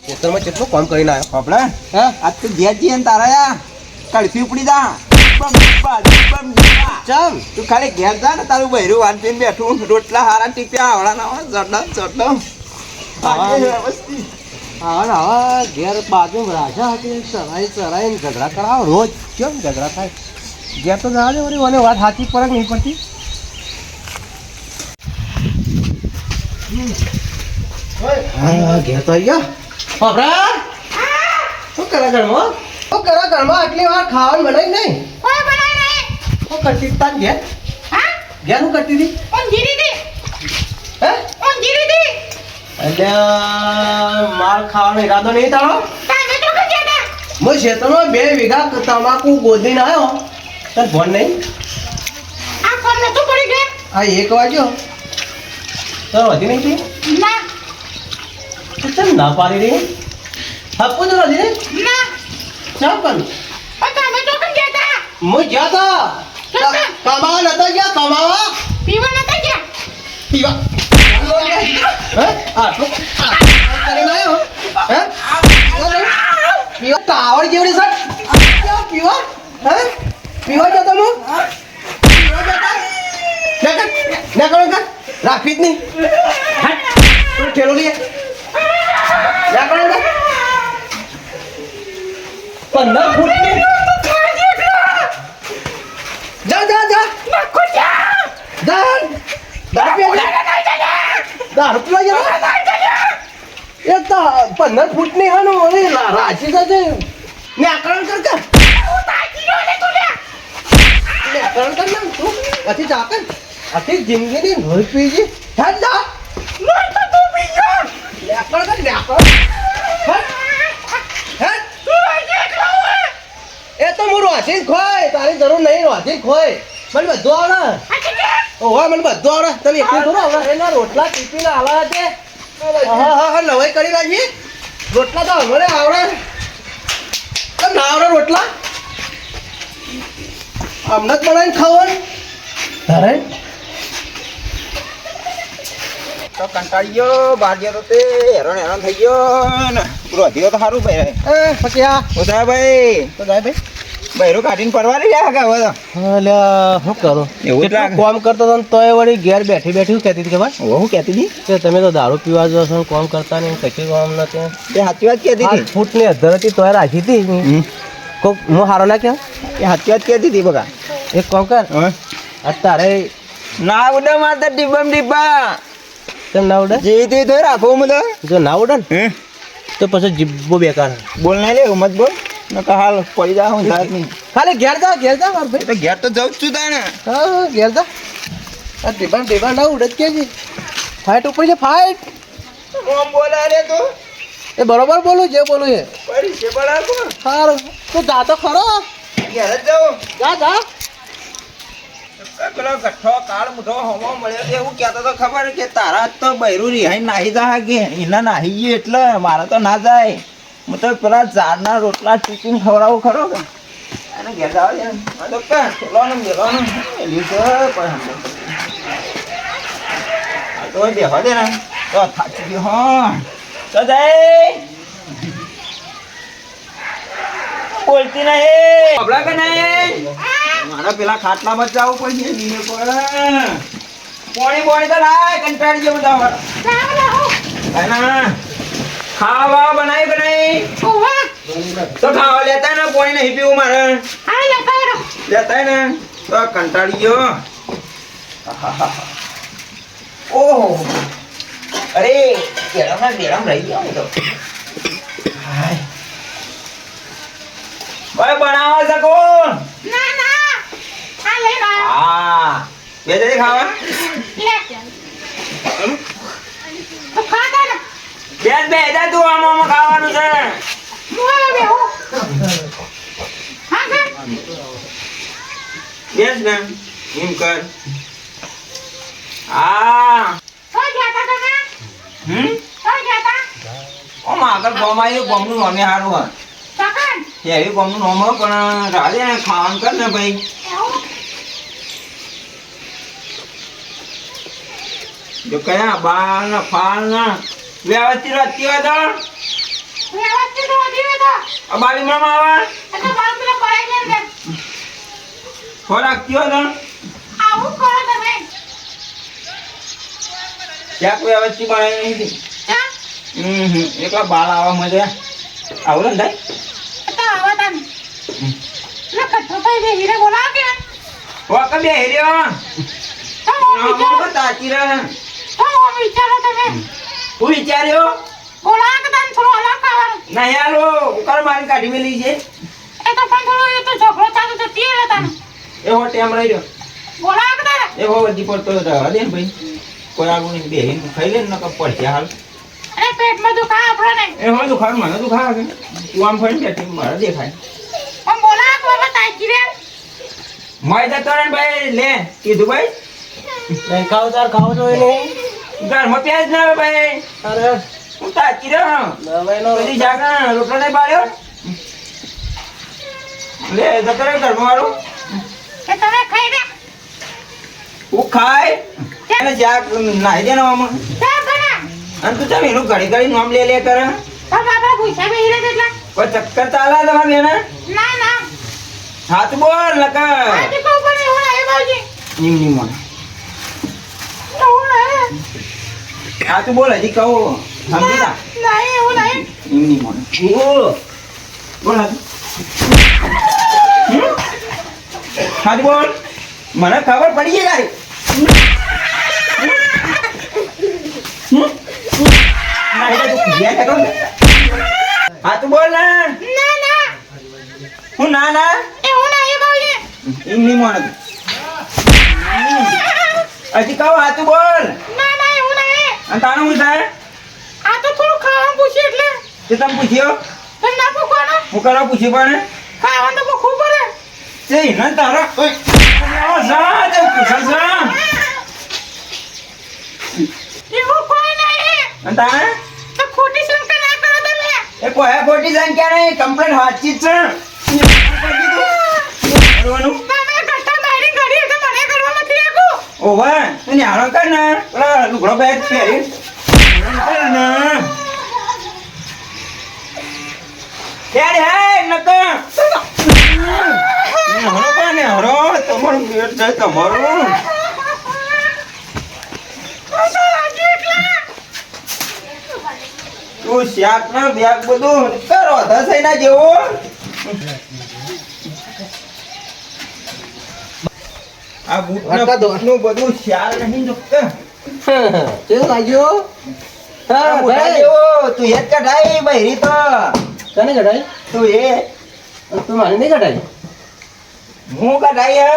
ખેતરમાં કેટલું કામ કરીને આવ્યો આપણે હા આજ તો ઘેર જઈએ ને તારા કડફી ઉપડી જા ચમ તું ખાલી ઘેર જા ને તારું બહેરું વાંચીને બેઠું રોટલા હારા ટીપ્યા આવડા ના ચડો હા ઘેર બાજુ રાજા હતી ચરાઈને ઝઘડા કરાવો રોજ કેમ ઝઘડા થાય ઘેર તો જવા દે વળી મને વાત સાચી પડે નહીં પડતી હા ઘેર તો આવી ગયા બાપરા શું કરે ઘરમાં આટલી વાર ખાવાનું બનાવી નહીં શું કરતી હતી તાન ઘેર ઘેર શું કરતી હતી હે એટલે માર ખાવાનો ઈરાદો નહીં તારો હું ખેતરમાં 2 વીઘા તમાકુ ગોદીને આવ્યો તને ફોન નહીં આ 1 વાગ્યો તો વધી નહીં તી ચમ ના પાડી રહી હપ્પુ તો વધી નહીં ચમ પણ હું ગયા તા કમાવા નતો ગયા કમાવા પીવા હે આટલું કરીને આવ્યો હે પીવા કાવડ જેવડી સર પીવા હે પીવા જતો હું રાખવી જ નહીં ઠેલો લઈએ 15 ફૂટની જા દારૂ પીવા ગયા એ તો 15 ફૂટની હાનું રાજી સાથે ન્યાકરણ કર નામ તું પછી ચાકર આખી જિંદગીની લોહી પીજી હેડ જા એ તો હું રોજી ખોય તારી જરૂર નહીં રોજી ખોય મને બધું આવડે ઓહો મને બધું આવડે તને એકલું થોડું આવડે એના રોટલા ટીપીને આલા છે હા નવાઈ કરી નાખી રોટલા તો મને આવડે ના આવડે રોટલા હમણાં જ બનાવીને ખાવાનું તારે તો કંટાળી ગયો બહાર ગયો તો તે હેરાન થઈ ગયો ને રોધીઓ તો સારું ભાઈ પછી આ ઉદય ભાઈ તો ગાય ભાઈ બહેરું કાઢીને પરવારી રહ્યા કે હવે તો શું કરો એવું જ લાગે. કામ કરતો હતો ને તોય વળી ઘેર બેઠી કહેતી હતી ખબર હું કહેતી હતી કે તમે તો દારૂ પીવા જો છો કામ કરતા નહીં કશું કામ નથી એ સાચી વાત કહેતી હતી ફૂટની અધર હતી તોય રાખી હતી કોક હું હારો ના કેમ એ સાચી વાત કહેતી હતી બકા એક કામ કર અત્યારે ના ઉડે મારતા ડીબા કેમ ના ઉડે જે તે તો રાખો મને જો ના ઉડે ને તો પછી જીબ્બો બેકાર બોલ નહીં લે મત બોલ નકા હાલ પડી જા હું જાત નહીં ખાલી ઘેર જા માર ભાઈ તો ઘેર તો જાઉં જ છું તાને હા ઘેર જા આ ડીબા ના ઉડે જ કે છે ફાઇટ ઉપર છે ફાઇટ કોમ બોલા રે તો એ બરોબર બોલું જે બોલું એ પડી છે બરાબર સારું તું જા તો ખરો ઘેર જ જાઉં જા પેલો ગઠ્ઠો કાળ મુઠો હમો મળ્યો છે એવું કહેતો તો ખબર કે તારા તો બૈરું રિહાઈ નાહી જા કે એના નાહી ગયું એટલે મારે તો ના જાય હું તો પેલા ઝાડના રોટલા ચૂકીને ખવડાવું ખરો કે એને ઘેર જવા દે તો પેલોને મેલોનું લીધો પણ તો બેહવા દે ને તો થાકી ગયો હા તો જાય બોલતી નહીં ખબરા કે નહીં મારા પેલા ખાટલામાં જ જવું પડશે નીને પર પોણી તો લાય કંટાળી ગયો બધા ખાવા બનાવી તો ખાવા લેતા ને પોણી નહીં પીવું મારે લેતા ને તો કંટાળી ગયો ઓહો અરે બેરામ રહી ગયો તો ભાઈ બનાવો શકો હા બે જરી ખાવા બેસ બે જા તું આમાં ખાવાનું છે બેસ ને એમ કર હા આગળ ગમાયું ગમનું નોમે સારું હોય એવી ગમનું નોમ હોય પણ રાડે ને ખાવાનું કર ને ભાઈ જો કયા બાર ના ફાળ ના વ્યવસ્થિત રહેતી હોય તો આ બાવી મામા આવા ખોરાક કયો તો ત્યાં કોઈ અવશ્ય બનાવી નહીં એકલા બાળ આવા મજા આવું ને વખત બે હેર્યો તાચી રહે હું વિચાર્યો નહીં હાલો ઉકાર મારી કાઢી મેલી છે એવો ટેમ રહી રહ્યો એવો વધી પડતો રહેવા દે ને ભાઈ કોઈ આગળ નહીં બેહીને ખાઈ લે ને પડશે હાલ પેટમાં દુખા આપણે એ હોય દુખાડ મને દુખા તું આમ ફરી બેઠી મારે દેખાય પણ બોલા કોને તાકી રે માય જતો રે ભાઈ લે કીધું ભાઈ નહીં ખાવ તાર ખાવ તો એ નહીં ઘરમાં પ્યાજ ના આવે ભાઈ અરે હું તાકી રહ્યો નવાઈનો બધી જાગા રોટલો નહીં પાડ્યો લે જતો રે ઘરમાં વાળું એ તમે ખાઈ રે હું ખાય એને જાગ નાહી દે ને આમાં ચા બના અને તું ચાલ એનું ઘડી ઘડી નામ લે કરે તો બાબા પૂછા બે હીરે જેટલા કોઈ ચક્કર ચાલે તમારે બેને ના ના હાથ બોલ લકા આજે કહું પણ એવું નહીં બાજી નીમ નીમ મને એવું નહીં હાથ બોલ હજી કહું સમજી તા નહીં એવું નહીં નીમ નીમ મને બોલ હાથ હાથ બોલ મને ખબર પડી ગઈ તારી હા તું બોલ ને ના ના હું ના ના એવું નહીં બાજી એમ નહીં મને હજી કહું હા તું બોલ ના ના એવું નહીં અને તાનું શું થાય આ તો થોડું ખાવાનું પૂછ્યું એટલે તે તમે પૂછ્યો પણ ના પૂછવાનું હું કરવા પૂછ્યું પણ ખાવાનું તો પૂછવું પડે તે ને તારા એવું કોઈ નહીં અને તારે તો ખોટી શંકા ના કરો તમે એ કોઈ ખોટી સંખ્યા નહીં કમ્પ્લેટ વાતચીત છે કરવાનું તમે ઘટા મારી ઘડી તો મને કરવા નથી રાખું ઓવે તું ન્યાણો કર ને પેલા લુગડો બેગ પહેરી યાર હે નકો હરો કોને હરો તમારું પેટ છે તમારું તું શાક ના બેગ બધું કરો થશે ના જેવો આ બૂટ વાટકા દો. નું બધું શાલ નહીં જોતા કેવું લાગ્યું હા આ બુઢા ભાઈ જેવો તું હેત કઢાઈ બહેરી તો તને કઢાઈ તું એ તું મારી નહીં કઢાઈ હું કઢાઈ હે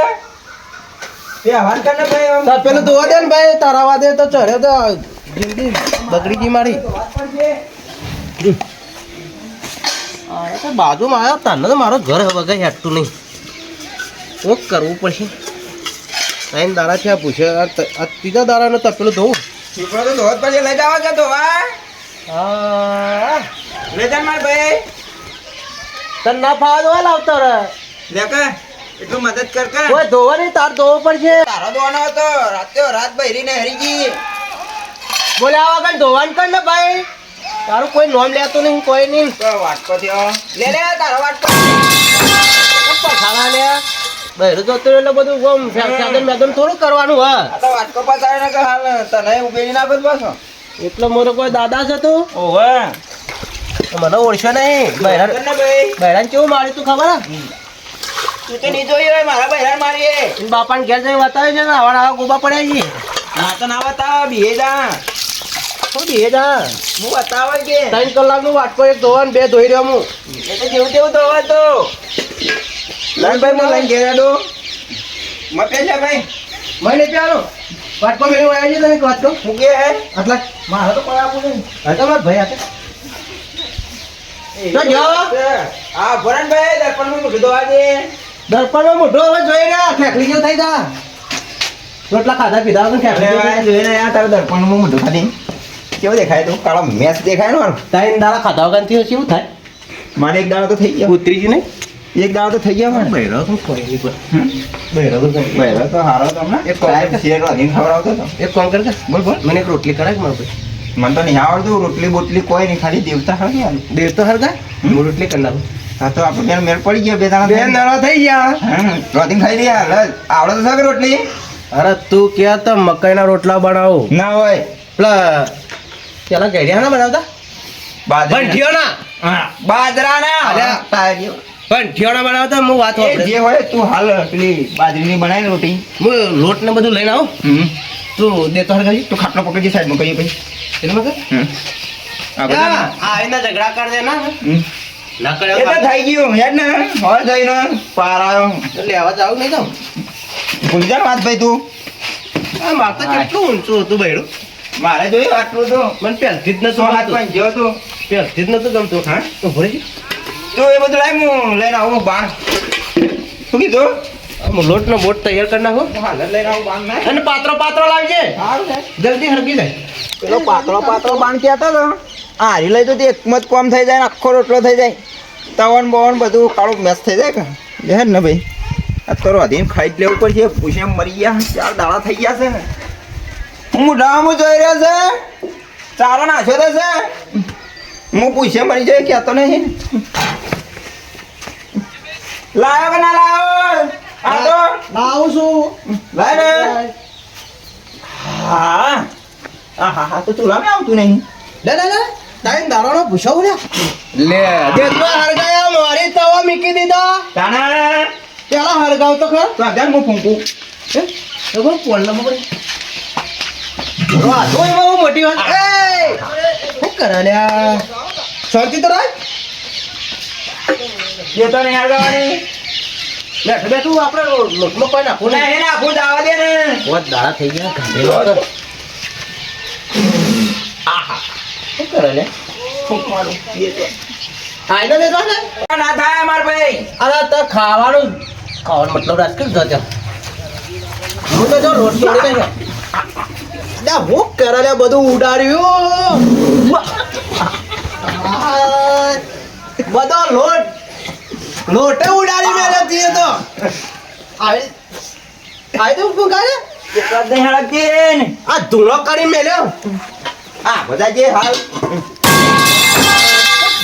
તે હવાન કર ને ભાઈ આમ. તાર પેલું ધોવા દે ને ભાઈ તારાવા દે તો ચડ્યો તો જિંદગી બગડી ગઈ મારી આ તો બાજુમાં આવ્યો તને તો મારો ઘર હવે કઈ હેઠતું નહીં શું કરવું પડશે ત્રણ દાડા થયા પૂછે આ ત્રીજા દાડાનો તપેલું ધોવું છોકરો તો ધોત પછી લઈ જવા કે ધોવા હા લઈ જા માર ભાઈ તને ના ફાવા ધોવા લાવતો રે લે કે એટલું મદદ કર કે કોઈ ધોવા નહીં તાર ધોવો પડશે તારો ધોવાનો હતો રાત બહેરી ને હરી ગઈ બોલે આ વગર ધોવાનું કર ને ભાઈ તારું કોઈ નોમ લેતું નહીં કોઈ નહીં તો વાટકો થયો લે લે તારો વાટકો પછાડા લે બહેરું જતું એટલે બધું ગમ સાધન મેદન થોડું કરવાનું હા આ તો વાટકો પસાડે ને કે હાલ તને ઉભેરી નાખો પાછો એટલે મોરો કોઈ દાદા છે તું ઓવે મને ઓળખ્યો નહીં બહેરા ને ભાઈ બહેરાને કેવું માર્યું તું ખબર હે? તું તો નહીં જોઈ હોય મારા બહેરાન મારીએ એના બાપાને ઘેર જઈને બતાવે છે ને આવા ગોબા પડ્યા છે ના તો ના બતાવ બીએ જા શું દે જા હું બતાવે કે 3 કલાકનું વાટકો એક ધોવા ને 2 ધોઈ રહ્યો હું એ તો જેવું તેવું તો હવે તો લઈને ભાઈ મને લઈને ઘેર આડો મપે છે ભાઈ મને પ્યારો વાટકો મેળવી આવ્યા છે તમે વાટકો હું કે હે આટલા મારે તો કોઈ આપવું નહીં હા તમારે ભાઈ આપે તો જો હા ભરણભાઈ દર્પણમાં મૂકી દો આજે દર્પણમાં મોઢો હવે જોઈ રહ્યા ફેકલી જેવું થઈ જા રોટલા ખાધા પીધા વગર ફેકલી જેવું થઈ જોઈને આ તારું દર્પણમાં મોઢું ખાધી કેવું દેખાય તું કાળો મેચ દેખાય ને મારું તાઈન દાડા ખાધા વગર થી શું થાય મારે એક દાડો તો થઈ ગયો ઉતરી જ નહીં એક દાડો તો થઈ ગયો મારે બહેરો તો કોઈ નહીં બહેરો તો કોઈ બહેરો તો હારો તમને એક કોમ કર. શેર વાગીને ખવડાવતો હતો એક કામ કર બોલ બોલ મને એક રોટલી કરાય મારો ભાઈ મને તો નહીં આવડતું રોટલી બોટલી કોઈ નહીં ખાલી દેવતા હળગી આલું દેર તો હરગા હું રોટલી કરી નાખું હા તો આપણે બેન મેળ પડી ગયો બે દાણા બે નાળા થઈ ગયા. રોટિંગ ખાઈ રહ્યા આવડે તો સાગર રોટલી અરે તું ક્યાં તો મકાઈના રોટલા બનાવું ના હોય પેલા પેલા ઘડિયા ના બનાવતા ભંઠિયોના બાજરાના અલ્યા. તારીઓ. ભંઠિયોના બનાવતા હું વાત એ વાપરું. જે હોય તું હાલ પેલી બાજરીની બનાવી ને રોટી હું લોટ ને બધું લઈને આવું તું દેતો હરગાજી તું ખાટલો પકડી સાઈડમાં કહીએ ભાઈ એટલે મગર આ બધા આ એના ઝઘડા કર દે ના ના કરે એ તો થઈ ગયું હેડ ને હવે જઈને પાર આવ્યો લેવા જાવ નહીં જાઉં ભૂલી જા ને વાત ભાઈ તું આ મારતા કેટલું ઊંચું હતું બૈરું મારે જોયું આટલું તો મને પહેલથી જ સો હાથ નતું પણ જેવો તો પહેલથી જ નતું ગમતું હા તો ભરી તું એ બધું લાવ હું લઈને આવું બાણ શું કીધું લોટ નો બોટ તૈયાર કરી નાખો હું હાલ જ લઈને આવું બાણ ના અને પાત્રો લાવજે સારું છે જલ્દી હરગી જાય પેલો પાતળો બાણ કહેતો હતો હારી લઈ તો તે એકમાં જ કોમ થઈ જાય ને આખો રોટલો થઈ જાય તવન બવન બધું કાળું મેચ થઈ જાય કે લે ને ભાઈ આ તો વધીને ખાઈ જ લેવું પડશે પૂછે મરી ગયા 4 દાડા થઈ ગયા છે ને હું ડામું જોઈ રહ્યો છે ચારો નાખ્યો તો છે હું પૂછે મરી જાય કહેતો નહીં લાયો કે ના લાયો આ તો લાવું છું લાય ને હા હા તો ચૂલામાં આવતું નહીં લે ટાઈમ દારોનો પૂછો બોલ્યા લે દેતમાં હરગાયા મારી તવા મૂકી દીધા તાના પેલા હરગાવ તો ખર તો આગળ હું ફૂંકું તો કોણ પોલના પકડી વાહ તો એમાં બહુ મોટી વાત એ શું કરે લ્યા શાંતિ તો રાખ એ તો નહીં હરગાવાની બેઠું બેઠું આપણે લોટમાં કોઈ નાખવું નહીં એને આખું દાવા દે ને बहुत दाड़ा થઈ ગયા ગાંઠેલો તો આહા શું કરે લે ફૂંક મારું એ તો આઈને દેતો ને ના થાય માર ભાઈ અરે તો ખાવાનું મતલબ રાજકીય જતો હું તો જો રોટ તોડી નહીં દા હું કરે લે બધું ઉડાડ્યું બધો લોટે ઉડાડી મેલે તીએ તો આઈ તો ફૂંકાય એટલા જ નહીં હળગતી ને આ ધૂળો કરી મેલ્યો આ બધા જે હાલ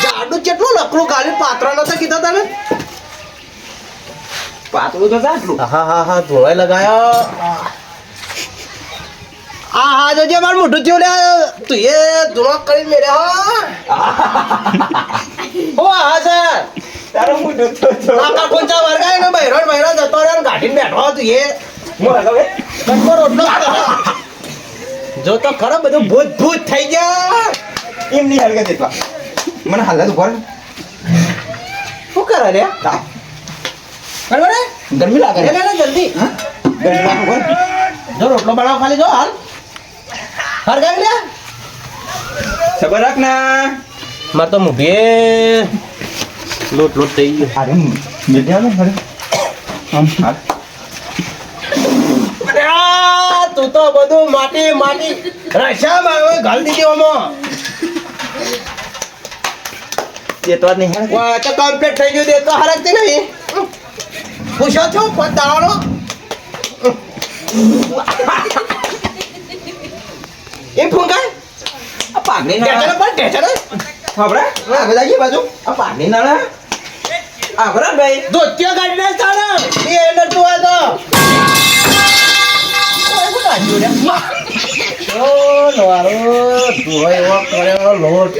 જાડું કેટલું લકડું ગાલી પાત્ર નતો કીધો તને પાતળું તો આટલું હા ધોળાઈ લગાયો હા જોજે મારું મોઢું થયું લે તું એ ધૂળો કરી મેરે હો હા સર તારો મોઢું તો આકા કોંચા વર્ગાય ને બહેરો જતો રે ગાડીને બેઠો તું એ મોર હવે કટકો રોટલો જો તો ખરો બધું ભૂત થઈ ગયા એમ નહીં હળગે દેતા મને હાલત ઉપર શું કરે રે બરાબર ગરમી લાગે લે જલ્દી હા ગરમી લાગે ઉપર જો રોટલો બનાવ ખાલી જો હાલ હરગાવી લે સબર રાખ ના માર તો મુભે લોટ થઈ ગયો અરે મેં ને હરે આમ હાલ અરે તું તો બધું માટી રશામાં હવે ઘાલ દીધી ઓમાં એ તો નહીં હળગે વાહ તો કમ્પ્લીટ થઈ ગયું દે તો હરકતી નહીં પૂછો છો પણ દાવાનો એમ ફૂંકાય આ પાઘડી ટેચર ના પણ ટેચર ખબરે આ બધા જે બાજુ આ પાઘડી ના આ બરાબર ભાઈ ધોતિયો કાઢીને ચાલે એ નતું હોય તો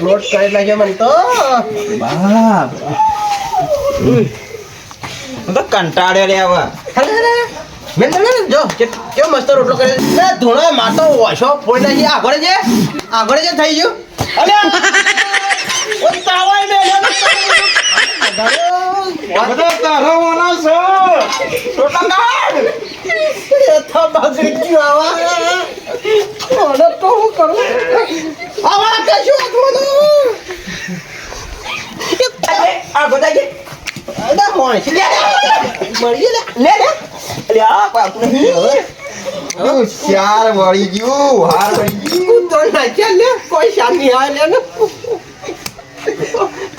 લોટ કરી નાખ્યો મને તો બાપ હું તો કંટાળ્યો રે આવા મેં જો કેવો મસ્ત રોટલો કરે ધૂણો માતો ઓછો ફોડી નાખી આગળ જે થઈ ગયું અલે ઓ તાવાય ને બધો તારો વાળો છો ટોટા કાઢ એ તો બગડી ગયું આવા ઓનો તો હું કરું આવા કશું આથવાનો આ બધા જે અડા મોય છે મળી લે અરે આ પાકું નહીં ચાર વળી ગયું હાર વળી ગયું તો નાખ્યા લે કોઈ શાંતિ આ લે ને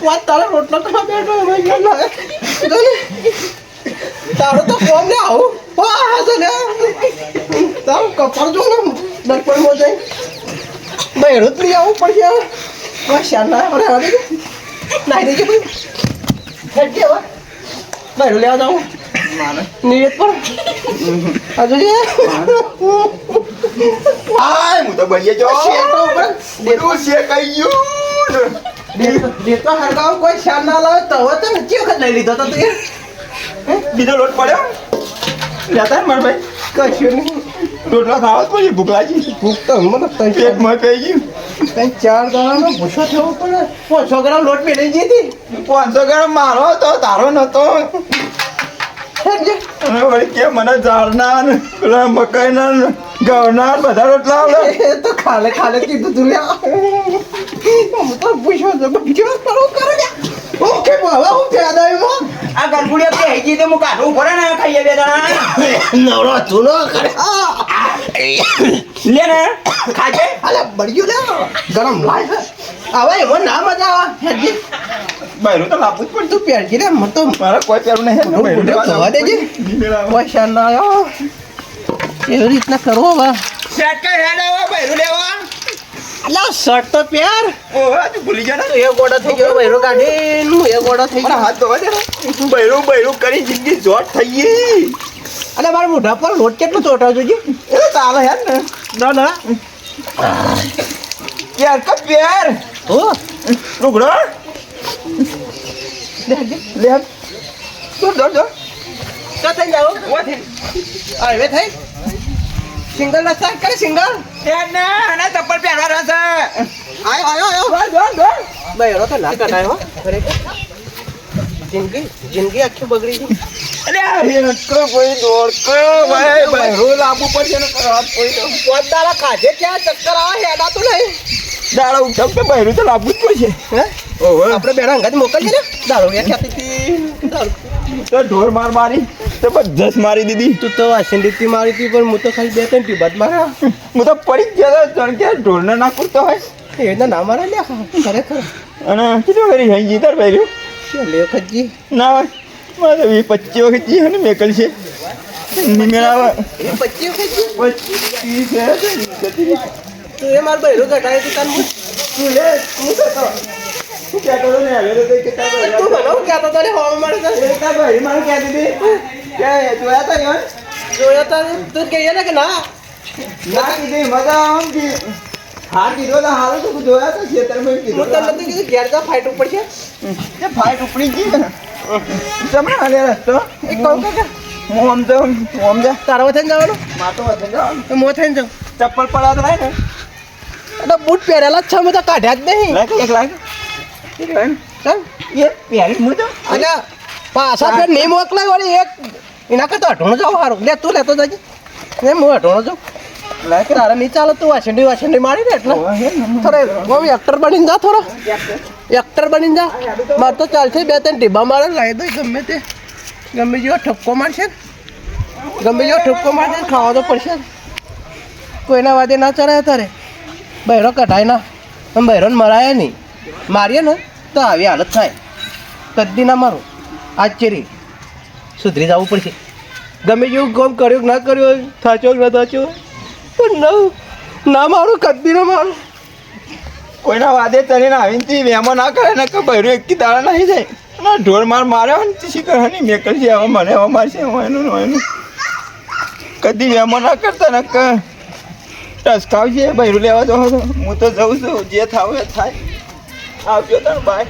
વાત તારો રોટલો ખા બેઠો હવે યાર તારો તો કોમ ને આવું વાહ હસે ને તારો કપડ જો ને દર્પણ મો જાય બેરો ત્રી આવું પડશે આ શાના હવે હવે નાઈ દેજે ભાઈ હેડ કે હવે બૈરું લેવા જાઉં મારે નિવેદ પર હજુ જે આય હું તો બળીએ જો શેતો ઉપર બધું શેકાઈ ગયું દેતો હરગાવ કોઈ શાન ના લાવે તો હવે તો નથી વખત લઈ લીધો તો તું બીજો લોટ પડ્યો લેતા ને મારા ભાઈ કશું નહીં રોટલા ખાવા જ પછી ભૂખ લાગી ભૂખ તો મને પેટમાં પઈ ગયું ત્રણ 4 દાડાનો ભૂસો થવો પડે 500 ગ્રામ લોટ મેળવી ગઈ હતી 500 ગ્રામ મારો હતો તારો નતો હેડજે. અને વળી કે મને ઝાડના ને પેલા મકાઈના ને ઘઉંના ને બધા રોટલા આવડે એ તો ખાલે ખાલે કીધું તું લ્યા હું તો પૂછો તો બીજો કરો કરે લ્યા હું કે હવે હું ફેદા એમાં આ ગરગુડિયા કે હેજી તો હું કાઢું પડે ને ખાઈએ બે દાણા નવરો તું ન કરે લે ને ખાજે અલે બળ્યું લે ગરમ લાય છે હવે એમાં ના મજા આવે હેડજી બૈરું તો લાવવું જ પડે તું પહેરજી રે મને તો મારે કોઈ પહેરું નહીં હું બુઢો થવા દેજે પૈસા ના આવ્યો એવી રીતના કરવો હવે સેટ કર હેડ આવા બૈરું લેવા અલા શર્ટ તો પહેર ઓહો તું ભૂલી જા ને તો એ ગોડો થઈ ગયો બૈરો કાઢીને હું એ ગોડો થઈ મારા ગયો હાથ ધોવા દે તું બૈરું કરી જિંદગી જોટ થઈ ગઈ અલે મારા મોઢા પર લોટ કેટલો ચોટા જોજી એ ચાલે હેડ ને ના ના યાર કપ પેર હો રૂગડો લે લે દોડ દોડ દોડ તો થઈ જાઓ વાથી હવે થઈ સિંગલ રસ્તા કરે સિંગલ હેડ ને અને ચપ્પલ પહેરવા રહેશે આયો આયો આયો દોડ દોડ દોડ બૈરો તો ના કટાય હો ખરેખર જિંદગી આખી બગડી ગઈ અરે હેડકો કોઈ દોડ કો ભાઈ બૈરું લાવવું પડશે ને રાત કોઈ તો પોતાના કાઢે ક્યાં ચક્કર આવે હેડા તો નહીં દાડા ઉઠમ તો બૈરું તો લાવવું જ પડશે હે ઓહો આપણે બેડા અંગાત મોકલીએ ને દારૂ વેચાતી હતી દારૂ તો ઢોર મારી તો બસ મારી દીધી તું તો વાસંદીથી મારી હતી પણ હું તો ખાલી 2-3 ટીબત માર્યા હું તો પડી જ ગયો જાણ કે ઢોરને ના કરતો હોય એ રીતના ના મારે લ્યા ખરેખર અને કેટલું કરી હઈ જીતર બૈરું લે વખતજી ના હોય મારે તો 25 વખત જી ને મેકલ છે નિમેળાવા એ 25 વખતજી 25 છે તું એ મારું બૈરું ઘટાડે તું તાર હું તું લે હું કરતો તું કહેતો હતો ને હવે તો કે તાર તું બનાવ કહેતો તો ને હોવા મળે તો તાર ભાઈ મને કહી દીધી કે જોયા તા યાર જોયા તા તું કહીએ ને કે ના ના કીધી મજા આમ કે હા કીધો તો હારું તો જોયા તા ખેતરમાં કીધો હું તને નતું કીધું ઘેર જા ફાઇટ ઉપર છે તે ફાઈટ ઉપડી ગઈ ને તમે હાલે રસ્તો એક કામ કર હું આમ જા તારા થઈને જવાનું માતો વધે જાવ તો મો થઈને જાઉં ચપ્પલ પડા તો ને એટલે બૂટ પહેરેલા જ છે મેં તો કાઢ્યા જ નહીં લાગે એક લાગે ચાલ એ પહેરી હું તો અને પાછા ફેર નહીં મોકલાય વળી એક એના કરતા અઢોણો જાવ સારું લે તું લેતો જજે ને હું અઢોણો જાઉં લાગે તારે નહીં ચાલે તું વાસંડી મારી ને એટલે થોડે હું એક્ટર બનીને જા થોડો એક્ટર બનીને જા મારે તો ચાલશે 2-3 ટીબા મારે લાવી દો ગમે તે ગમે જેવો ઠપકો મારશે ને ગમે જેવો ઠપકો મારશે ને ખાવા તો પડશે ને કોઈના વાદે ના ચડાય તારે બૈરો કઢાય ના આમ બૈરોને મરાય નહીં મારીએ ને તો આવી હાલત થાય કદી ના મારું આજ ચેરી સુધરી જવું પડશે ગમે જેવું કામ કર્યું કે ના કર્યું હોય થાચો કે ના થાચો પણ ના મારું કદી ના મારું કોઈના વાદે ચડીને આવીને વેમાં ના કરે ને કે બૈરું એકી દાડા નહીં જાય ના ઢોર માર્યો ને શી કરે નહીં મેં કરશે હવે મને હવે મારશે એનું કદી વેમાં ના કરતા ને કે ટસકાવશે બૈરું લેવા જવા તો હું તો જઉં છું જે થાવ એ થાય આવજો તાર બાય